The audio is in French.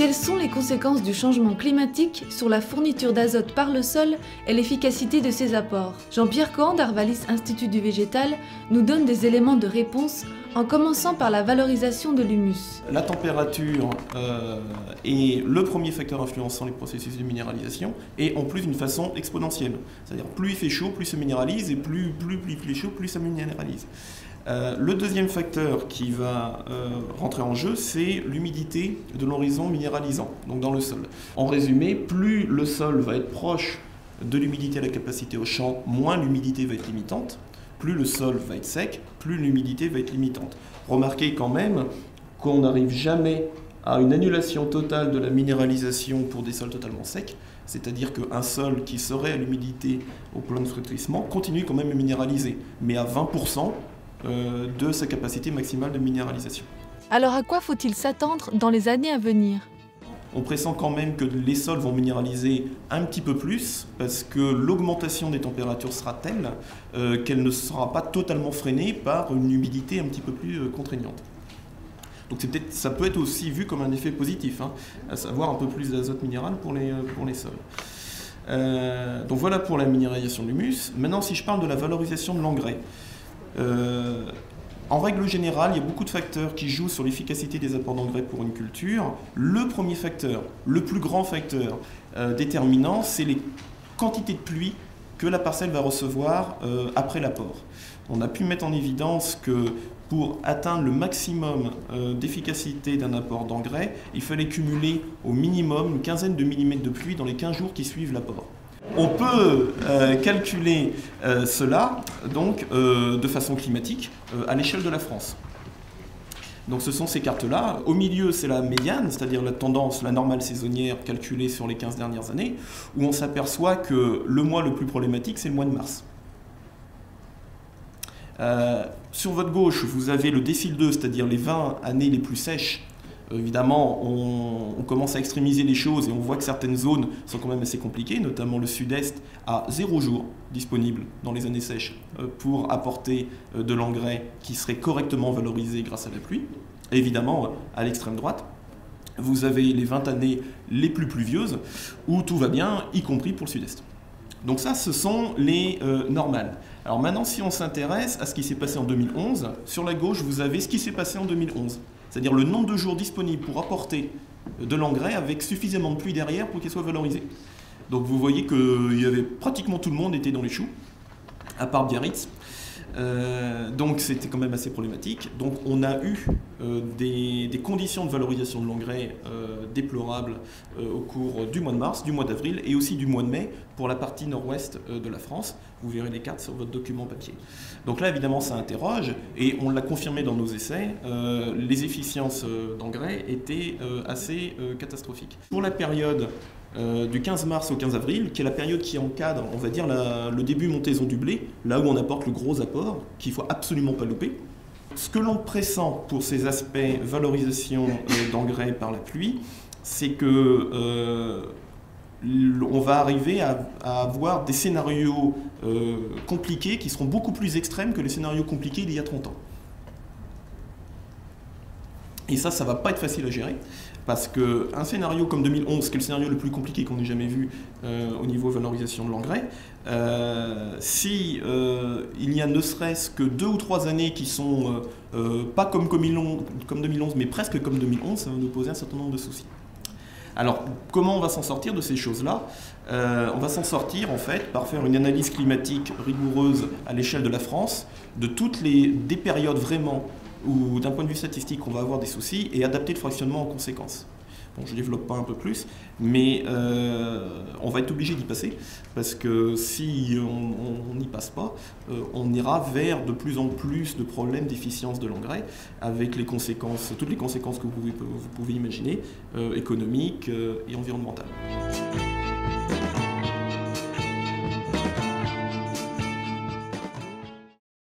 Quelles sont les conséquences du changement climatique sur la fourniture d'azote par le sol et l'efficacité de ces apports? Jean-Pierre Cohan d'Arvalis Institut du Végétal nous donne des éléments de réponse en commençant par la valorisation de l'humus. La température est le premier facteur influençant les processus de minéralisation et en plus d'une façon exponentielle. C'est-à-dire plus il fait chaud, plus ça minéralise et plus il fait chaud, plus ça minéralise. Le deuxième facteur qui va rentrer en jeu, c'est l'humidité de l'horizon minéralisant, donc dans le sol. En résumé, plus le sol va être proche de l'humidité à la capacité au champ, moins l'humidité va être limitante. Plus le sol va être sec, plus l'humidité va être limitante. Remarquez quand même qu'on n'arrive jamais à une annulation totale de la minéralisation pour des sols totalement secs, c'est-à-dire qu'un sol qui serait à l'humidité au plan de frétissement continue quand même à minéraliser, mais à 20% de sa capacité maximale de minéralisation. Alors à quoi faut-il s'attendre dans les années à venir ? On pressent quand même que les sols vont minéraliser un petit peu plus parce que l'augmentation des températures sera telle qu'elle ne sera pas totalement freinée par une humidité un petit peu plus contraignante. Donc ça peut être aussi vu comme un effet positif, à savoir un peu plus d'azote minéral pour les sols. Donc voilà pour la minéralisation de l'humus. Maintenant, si je parle de la valorisation de l'engrais, en règle générale, il y a beaucoup de facteurs qui jouent sur l'efficacité des apports d'engrais pour une culture. Le premier facteur, le plus grand facteur déterminant, c'est les quantités de pluie que la parcelle va recevoir après l'apport. On a pu mettre en évidence que pour atteindre le maximum d'efficacité d'un apport d'engrais, il fallait cumuler au minimum une quinzaine de millimètres de pluie dans les 15 jours qui suivent l'apport. On peut calculer cela donc, de façon climatique à l'échelle de la France. Donc ce sont ces cartes-là. Au milieu, c'est la médiane, c'est-à-dire la tendance, la normale saisonnière calculée sur les 15 dernières années, où on s'aperçoit que le mois le plus problématique, c'est le mois de mars. Sur votre gauche, vous avez le décile 2, c'est-à-dire les 20 années les plus sèches. Évidemment, on commence à extrémiser les choses et on voit que certaines zones sont quand même assez compliquées, notamment le sud-est a 0 jour disponible dans les années sèches pour apporter de l'engrais qui serait correctement valorisé grâce à la pluie. Et évidemment, à l'extrême droite, vous avez les 20 années les plus pluvieuses où tout va bien, y compris pour le sud-est. Donc ça, ce sont les normales. Alors maintenant, si on s'intéresse à ce qui s'est passé en 2011, sur la gauche, vous avez ce qui s'est passé en 2011. C'est-à-dire le nombre de jours disponibles pour apporter de l'engrais avec suffisamment de pluie derrière pour qu'il soit valorisé. Donc vous voyez que y avait pratiquement tout le monde était dans les choux, à part Biarritz. Donc c'était quand même assez problématique. Donc on a eu des conditions de valorisation de l'engrais déplorables au cours du mois de mars, du mois d'avril et aussi du mois de mai pour la partie nord-ouest de la France. Vous verrez les cartes sur votre document papier. Donc là évidemment ça interroge et on l'a confirmé dans nos essais, les efficiences d'engrais étaient assez catastrophiques. Pour la période du 15 mars au 15 avril, qui est la période qui encadre, on va dire, le début montaison du blé, là où on apporte le gros apport, qu'il ne faut absolument pas louper. Ce que l'on pressent pour ces aspects valorisation d'engrais par la pluie, c'est que on va arriver à avoir des scénarios compliqués qui seront beaucoup plus extrêmes que les scénarios compliqués d'il y a 30 ans. Et ça ne va pas être facile à gérer, parce qu'un scénario comme 2011, qui est le scénario le plus compliqué qu'on ait jamais vu au niveau valorisation de l'engrais, si il y a ne serait-ce que 2 ou 3 années qui sont pas comme 2011, mais presque comme 2011, ça va nous poser un certain nombre de soucis. Alors, comment on va s'en sortir de ces choses-là ? On va s'en sortir, en fait, par faire une analyse climatique rigoureuse à l'échelle de la France, de des périodes vraiment où, d'un point de vue statistique, on va avoir des soucis, et adapter le fractionnement en conséquence. Bon, je ne développe pas un peu plus, mais on va être obligé d'y passer, parce que si on n'y passe pas, on ira vers de plus en plus de problèmes d'efficience de l'engrais, avec les conséquences, toutes les conséquences que vous pouvez imaginer, économiques et environnementales.